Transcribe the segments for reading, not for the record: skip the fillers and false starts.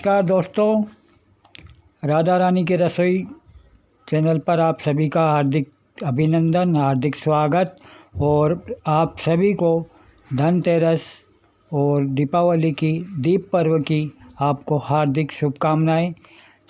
नमस्कार दोस्तों, राधा रानी की रसोई चैनल पर आप सभी का हार्दिक अभिनंदन, हार्दिक स्वागत। और आप सभी को धनतेरस और दीपावली की दीप पर्व की आपको हार्दिक शुभकामनाएं।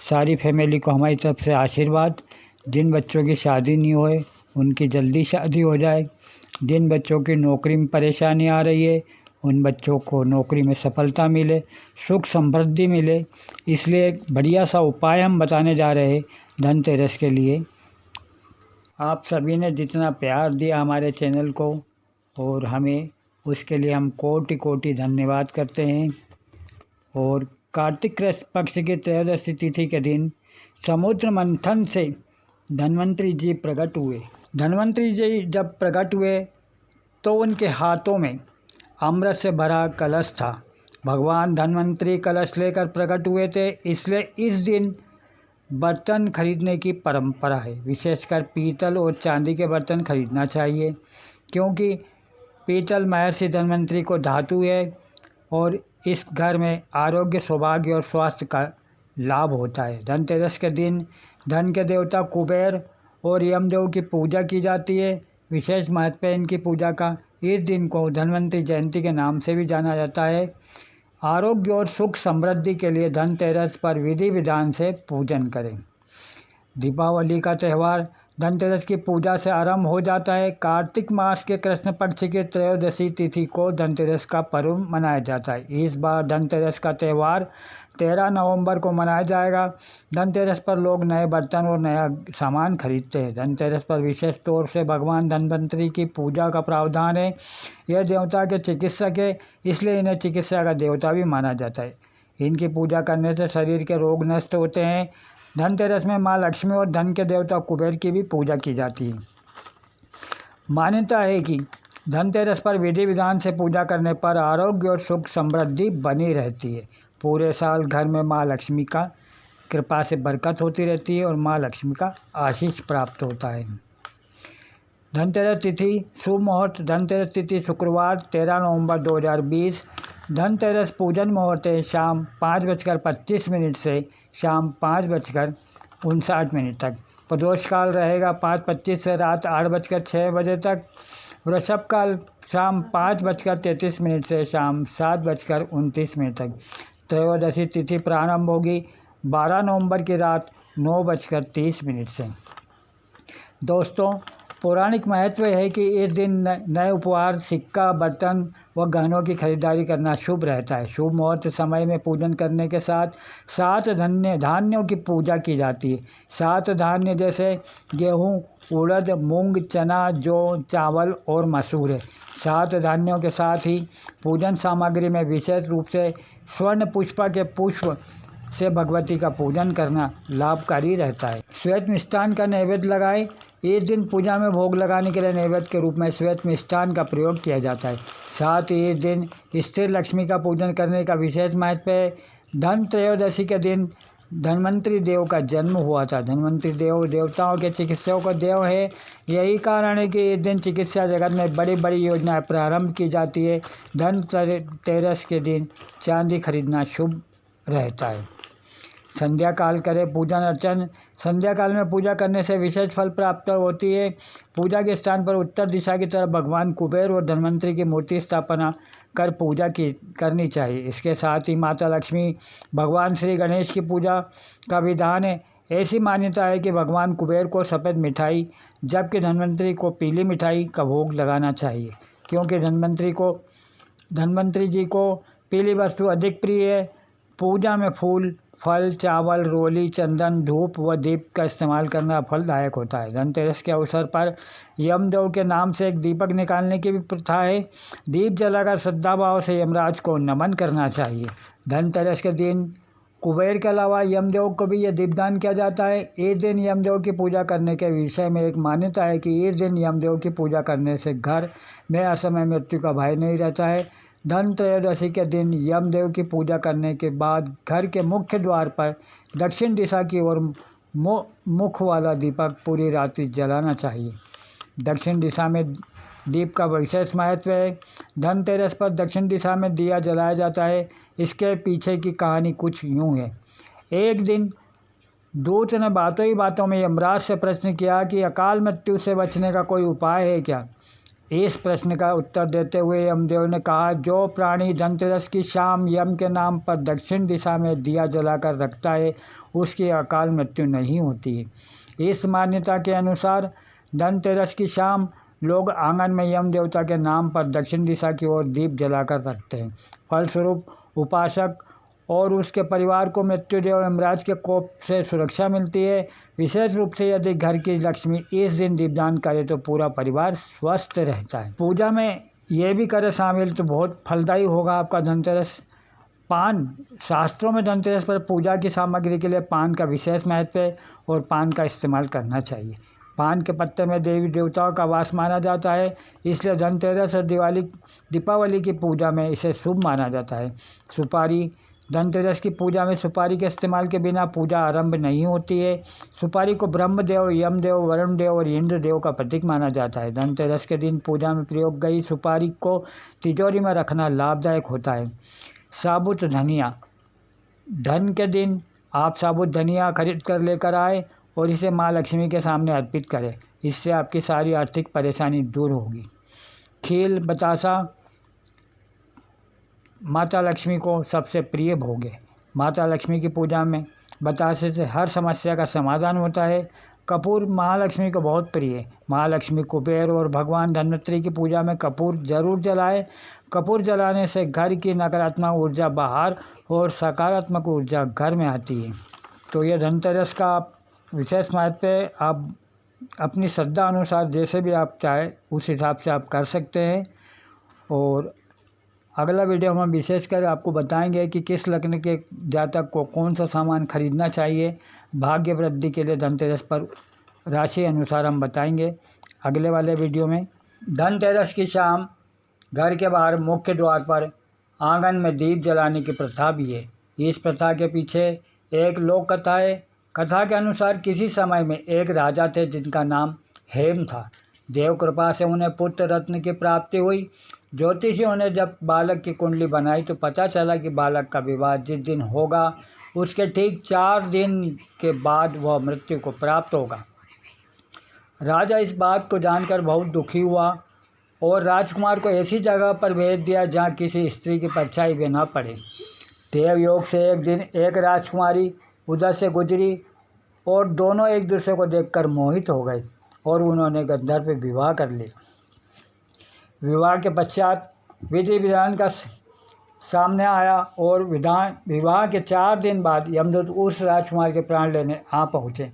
सारी फैमिली को हमारी तरफ से आशीर्वाद। जिन बच्चों की शादी नहीं हुए उनकी जल्दी शादी हो जाए, जिन बच्चों की नौकरी में परेशानी आ रही है उन बच्चों को नौकरी में सफलता मिले, सुख समृद्धि मिले। इसलिए एक बढ़िया सा उपाय हम बताने जा रहे हैं धनतेरस के लिए। आप सभी ने जितना प्यार दिया हमारे चैनल को और हमें, उसके लिए हम कोटि कोटि धन्यवाद करते हैं। और कार्तिक कृष्ण पक्ष की त्रयोदशी तिथि के दिन समुद्र मंथन से धन्वंतरी जी प्रकट हुए। धन्वंतरी जी जब प्रकट हुए तो उनके हाथों में अमृत से भरा कलश था। भगवान धन्वंतरी कलश लेकर प्रकट हुए थे, इसलिए इस दिन बर्तन खरीदने की परंपरा है। विशेषकर पीतल और चांदी के बर्तन खरीदना चाहिए, क्योंकि पीतल महर्षि धन्वंतरी को धातु है और इस घर में आरोग्य, सौभाग्य और स्वास्थ्य का लाभ होता है। धनतेरस के दिन धन के देवता कुबेर और यमदेव की पूजा की जाती है। विशेष महत्व है इनकी पूजा का। इस दिन को धन्वंतरी जयंती के नाम से भी जाना जाता है। आरोग्य और सुख समृद्धि के लिए धनतेरस पर विधि विधान से पूजन करें। दीपावली का त्यौहार धनतेरस की पूजा से आरंभ हो जाता है। कार्तिक मास के कृष्ण पक्ष की त्रयोदशी तिथि को धनतेरस का पर्व मनाया जाता है। इस बार धनतेरस का त्यौहार 13 नवंबर को मनाया जाएगा। धनतेरस पर लोग नए बर्तन और नया सामान खरीदते हैं। धनतेरस पर विशेष तौर से भगवान धन्वंतरी की पूजा का प्रावधान है। यह देवता के चिकित्सक है, इसलिए इन्हें चिकित्सा का देवता भी माना जाता है। इनकी पूजा करने से शरीर के रोग नष्ट होते हैं। धनतेरस में माँ लक्ष्मी और धन के देवता कुबेर की भी पूजा की जाती है। मान्यता है कि धनतेरस पर विधि विधान से पूजा करने पर आरोग्य और सुख समृद्धि बनी रहती है। पूरे साल घर में माँ लक्ष्मी का कृपा से बरकत होती रहती है और माँ लक्ष्मी का आशीष प्राप्त होता है। धनतेरस तिथि शुभ मुहूर्त। धनतेरस तिथि शुक्रवार 13 नवंबर 2020। धनतेरस पूजन मुहूर्त है शाम 5:25 से शाम 5:59 तक। प्रदोष काल रहेगा 5:25 से रात 8:06 तक। वृषभ काल शाम 5:33 से शाम 7:29 तक। त्रयोदशी तिथि प्रारंभ होगी 12 नवंबर की रात 9:30 से। दोस्तों, पौराणिक महत्व है कि इस दिन नए उपहार, सिक्का, बर्तन व गहनों की खरीदारी करना शुभ रहता है। शुभ मुहूर्त समय में पूजन करने के साथ 7 धान्यों की पूजा की जाती है। 7 धान्य जैसे गेहूँ, उड़द, मूंग, चना, जौ, चावल और मसूर है। 7 धान्यों के साथ ही पूजन सामग्री में विशेष रूप से स्वर्ण पुष्पा के पुष्प से भगवती का पूजन करना लाभकारी रहता है। श्वेत मिष्ठान का नैवेद्य लगाएं। इस दिन पूजा में भोग लगाने के लिए नैवेद्य के रूप में श्वेत मिष्ठान का प्रयोग किया जाता है। साथ ही इस दिन स्थिर लक्ष्मी का पूजन करने का विशेष महत्व है। धन त्रयोदशी के दिन धन्वंतरी देव का जन्म हुआ था। धन्वंतरी देव देवताओं के चिकित्सकों का देव है। यही कारण है कि इस दिन चिकित्सा जगत में बड़ी बड़ी योजनाएं प्रारंभ की जाती है। धनतेरस के दिन चांदी खरीदना शुभ रहता है। संध्या काल करें पूजन अर्चन। संध्या काल में पूजा करने से विशेष फल प्राप्त होती है। पूजा के स्थान पर उत्तर दिशा की तरफ भगवान कुबेर और धन्वंतरी की मूर्ति स्थापना कर पूजा करनी चाहिए। इसके साथ ही माता लक्ष्मी, भगवान श्री गणेश की पूजा का विधान है। ऐसी मान्यता है कि भगवान कुबेर को सफ़ेद मिठाई जबकि धन्वंतरी को पीली मिठाई का भोग लगाना चाहिए, क्योंकि धन्वंतरी जी को पीली वस्तु अधिक प्रिय है। पूजा में फूल, फल, चावल, रोली, चंदन, धूप व दीप का इस्तेमाल करना फलदायक होता है। धनतेरस के अवसर पर यमदेव के नाम से एक दीपक निकालने की भी प्रथा है। दीप जलाकर श्रद्धा भाव से यमराज को नमन करना चाहिए। धनतेरस के दिन कुबेर के अलावा यमदेव को भी यह दीपदान किया जाता है। इस दिन यमदेव की पूजा करने के विषय में एक मान्यता है कि इस दिन यमदेव की पूजा करने से घर में असमय मृत्यु का भय नहीं रहता है। धन त्रयोदशी के दिन यमदेव की पूजा करने के बाद घर के मुख्य द्वार पर दक्षिण दिशा की ओर मुख वाला दीपक पूरी रात्रि जलाना चाहिए। दक्षिण दिशा में दीप का विशेष महत्व है। धनतेरस पर दक्षिण दिशा में दिया जलाया जाता है। इसके पीछे की कहानी कुछ यूँ है। एक दिन दूत ने बातों ही बातों में यमराज से प्रश्न किया कि अकाल मृत्यु से बचने का कोई उपाय है क्या। इस प्रश्न का उत्तर देते हुए यमदेव ने कहा, जो प्राणी धनतेरस की शाम यम के नाम पर दक्षिण दिशा में दिया जलाकर रखता है उसकी अकाल मृत्यु नहीं होती है। इस मान्यता के अनुसार धनतेरस की शाम लोग आंगन में यम देवता के नाम पर दक्षिण दिशा की ओर दीप जलाकर रखते हैं। फलस्वरूप उपासक और उसके परिवार को मृत्युदेव यमराज के कोप से सुरक्षा मिलती है। विशेष रूप से यदि घर की लक्ष्मी इस दिन दीपदान करे तो पूरा परिवार स्वस्थ रहता है। पूजा में ये भी करे शामिल तो बहुत फलदायी होगा आपका धनतेरस। पान, शास्त्रों में धनतेरस पर पूजा की सामग्री के लिए पान का विशेष महत्व है और पान का इस्तेमाल करना चाहिए। पान के पत्ते में देवी देवताओं का वास माना जाता है, इसलिए धनतेरस और दीपावली की पूजा में इसे शुभ माना जाता है। सुपारी, धनतेरस की पूजा में सुपारी के इस्तेमाल के बिना पूजा आरंभ नहीं होती है। सुपारी को ब्रह्मदेव, यमदेव, वरुण देव और इंद्र देव का प्रतीक माना जाता है। धनतेरस के दिन पूजा में प्रयोग गई सुपारी को तिजोरी में रखना लाभदायक होता है। साबुत धनिया, धन के दिन आप साबुत धनिया खरीद कर लेकर आए और इसे माँ लक्ष्मी के सामने अर्पित करें। इससे आपकी सारी आर्थिक परेशानी दूर होगी। खील, बतासा माता लक्ष्मी को सबसे प्रिय भोग है। माता लक्ष्मी की पूजा में बतासे से हर समस्या का समाधान होता है। कपूर महालक्ष्मी को बहुत प्रिय है। महालक्ष्मी, कुबेर और भगवान धन्वंतरि की पूजा में कपूर जरूर जलाएं। कपूर जलाने से घर की नकारात्मक ऊर्जा बाहर और सकारात्मक ऊर्जा घर में आती है। तो ये धनतेरस का विशेष महत्व है। आप अपनी श्रद्धा अनुसार जैसे भी आप चाहे उस हिसाब से आप कर सकते हैं। और अगला वीडियो हम विशेषकर आपको बताएंगे कि किस लग्न के जातक को कौन सा सामान खरीदना चाहिए भाग्य वृद्धि के लिए धनतेरस पर, राशि अनुसार हम बताएंगे अगले वाले वीडियो में। धनतेरस की शाम घर के बाहर मुख्य द्वार पर आंगन में दीप जलाने की प्रथा भी है। इस प्रथा के पीछे एक लोक कथा है। कथा के अनुसार किसी समय में एक राजा थे जिनका नाम हेम था। देव कृपा से उन्हें पुत्र रत्न की प्राप्ति हुई। ज्योतिषियों ने जब बालक की कुंडली बनाई तो पता चला कि बालक का विवाह जिस दिन होगा उसके ठीक 4 दिन के बाद वह मृत्यु को प्राप्त होगा। राजा इस बात को जानकर बहुत दुखी हुआ और राजकुमार को ऐसी जगह पर भेज दिया जहाँ किसी स्त्री की परछाई भी न पड़े। देवयोग से एक दिन एक राजकुमारी उधर से गुजरी और दोनों एक दूसरे को देखकर मोहित हो गए और उन्होंने गंधर्व विवाह कर लिया। विवाह के पश्चात विधि विधान का सामने आया और विवाह के 4 दिन बाद यमदूत उस राजकुमार के प्राण लेने आ पहुँचे।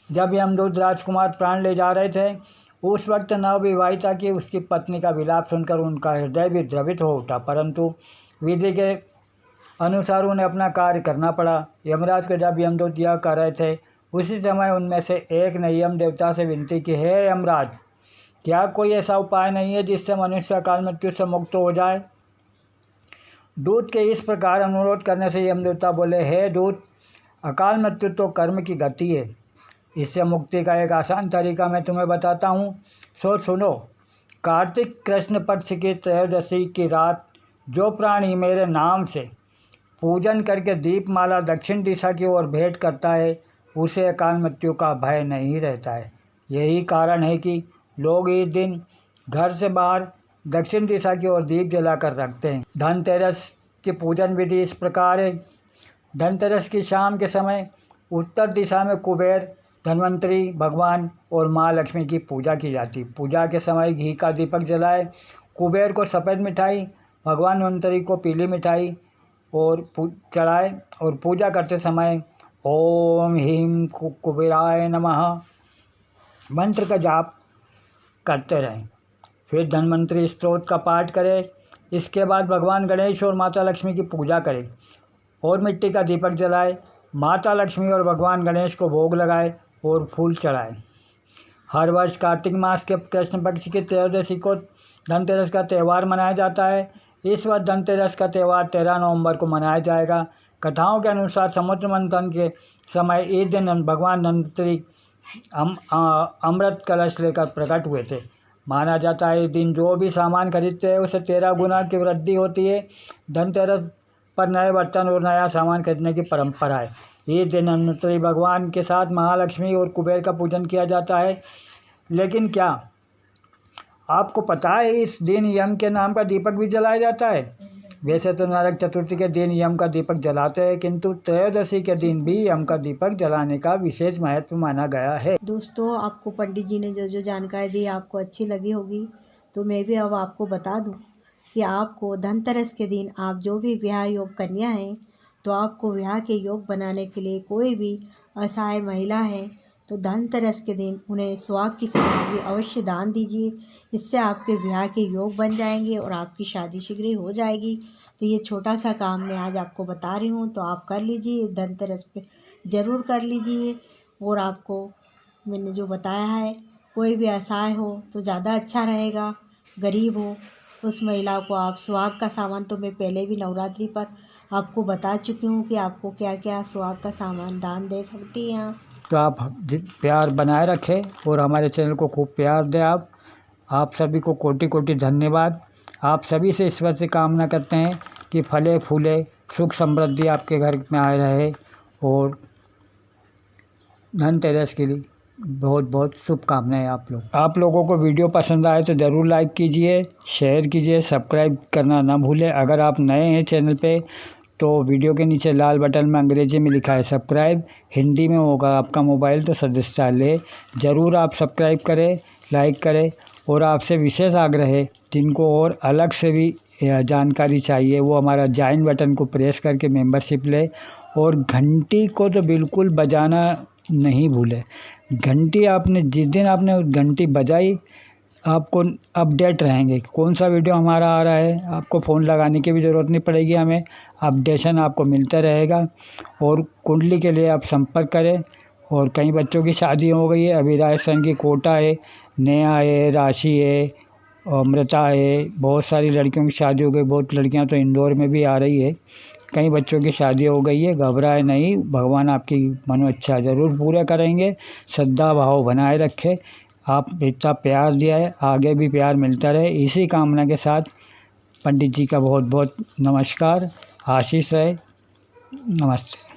जब यमदूत राजकुमार प्राण ले जा रहे थे उस वक्त नवविवाहिता की उसकी पत्नी का विलाप सुनकर उनका हृदय भी द्रवित हो उठा, परंतु विधि के अनुसार उन्हें अपना कार्य करना पड़ा। यमराज को जब यमदूत यह कर रहे थे उसी समय उनमें से एक ने यम देवता से विनती की, हे यमराज, क्या कोई ऐसा उपाय नहीं है जिससे मनुष्य अकाल मृत्यु से मुक्त हो जाए। दूत के इस प्रकार अनुरोध करने से यमदेवता बोले, हे दूत, अकाल मृत्यु तो कर्म की गति है, इससे मुक्ति का एक आसान तरीका मैं तुम्हें बताता हूँ, सो सुनो। कार्तिक कृष्ण पक्ष की त्रयोदशी की रात जो प्राणी मेरे नाम से पूजन करके दीपमाला दक्षिण दिशा की ओर भेंट करता है उसे अकाल मृत्यु का भय नहीं रहता है। यही कारण है कि लोग इस दिन घर से बाहर दक्षिण दिशा की ओर दीप जलाकर रखते हैं। धनतेरस की पूजन विधि इस प्रकार है। धनतेरस की शाम के समय उत्तर दिशा में कुबेर, धन्वंतरि, भगवान और माँ लक्ष्मी की पूजा की जाती। पूजा के समय घी का दीपक जलाए, कुबेर को सफ़ेद मिठाई, भगवान धन्वंतरि को पीली मिठाई और चढ़ाए और पूजा करते समय ओम ह्रीं कुबेराय नमः मंत्र का जाप करते रहें। फिर धन्वंतरि स्तोत्र का पाठ करें। इसके बाद भगवान गणेश और माता लक्ष्मी की पूजा करें और मिट्टी का दीपक जलाए। माता लक्ष्मी और भगवान गणेश को भोग लगाए और फूल चढ़ाए। हर वर्ष कार्तिक मास के कृष्ण पक्ष की त्रयोदशी को धनतेरस का त्यौहार मनाया जाता है। इस वर्ष धनतेरस का त्यौहार 13 नवंबर को मनाया जाएगा। कथाओं के अनुसार समुद्र मंथन के समय इस दिन भगवान धन्वंतरि अमृत कलश लेकर प्रकट हुए थे। माना जाता है इस दिन जो भी सामान खरीदते हैं उसे 13 गुना की वृद्धि होती है। धनतेरस पर नए बर्तन और नया सामान खरीदने की परंपरा है। इस दिन धन्वंतरि भगवान के साथ महालक्ष्मी और कुबेर का पूजन किया जाता है। लेकिन क्या आपको पता है इस दिन यम के नाम का दीपक भी जलाया जाता है? वैसे तो नरक चतुर्थी के दिन यम का दीपक जलाते हैं, किंतु त्रयोदशी के दिन भी यम का दीपक जलाने का विशेष महत्व माना गया है। दोस्तों, आपको पंडित जी ने जो जो जानकारी दी आपको अच्छी लगी होगी, तो मैं भी अब आपको बता दूं कि आपको धनतेरस के दिन आप जो भी विवाह योग कन्या हैं, तो आपको विवाह के योग बनाने के लिए कोई भी असहाय महिला है तो धनतेरस के दिन उन्हें सुहाग की सामग्री अवश्य दान दीजिए। इससे आपके विवाह के योग बन जाएंगे और आपकी शादी शीघ्र ही हो जाएगी। तो ये छोटा सा काम मैं आज आपको बता रही हूँ, तो आप कर लीजिए, इस धनतेरस पे ज़रूर कर लीजिए। और आपको मैंने जो बताया है, कोई भी असहाय हो तो ज़्यादा अच्छा रहेगा, गरीब हो उस महिला को आप सुहाग का सामान, तो मैं पहले भी नवरात्रि पर आपको बता चुकी हूँ कि आपको क्या क्या सुहाग का सामान दान दे सकती हैं आप। तो आप प्यार बनाए रखें और हमारे चैनल को खूब प्यार दें। आप सभी को कोटि कोटि धन्यवाद। आप सभी से ईश्वर से कामना करते हैं कि फले फूले सुख समृद्धि आपके घर में आए रहे और धनतेरस के लिए बहुत बहुत शुभकामनाएं। आप लोगों को वीडियो पसंद आए तो ज़रूर लाइक कीजिए, शेयर कीजिए, सब्सक्राइब करना ना भूलें। अगर आप नए हैं चैनल पे तो वीडियो के नीचे लाल बटन में अंग्रेजी में लिखा है सब्सक्राइब, हिंदी में होगा आपका मोबाइल तो सदस्यता ले। ज़रूर आप सब्सक्राइब करें, लाइक करें। और आपसे विशेष आग्रह है, जिनको और अलग से भी जानकारी चाहिए वो हमारा ज्वाइन बटन को प्रेस करके मेंबरशिप ले। और घंटी को तो बिल्कुल बजाना नहीं भूले। घंटी आपने जिस दिन आपने घंटी बजाई आपको अपडेट रहेंगे कौन सा वीडियो हमारा आ रहा है। आपको फ़ोन लगाने की भी ज़रूरत नहीं पड़ेगी, हमें अपडेशन आपको मिलता रहेगा। और कुंडली के लिए आप संपर्क करें। और कई बच्चों की शादी हो गई है, अभी राजस्थान की कोटा है, नेहा है, राशि है, अमृता है, बहुत सारी लड़कियों की शादी हो गई। बहुत लड़कियां तो इंदौर में भी आ रही है। कई बच्चों की शादी हो गई है, घबराए नहीं, भगवान आपकी मनोइच्छा ज़रूर पूरा करेंगे। श्रद्धा भाव बनाए रखें। आप इतना प्यार दिया है, आगे भी प्यार मिलता रहे। इसी कामना के साथ पंडित जी का बहुत बहुत नमस्कार, आशीष रहे, नमस्ते।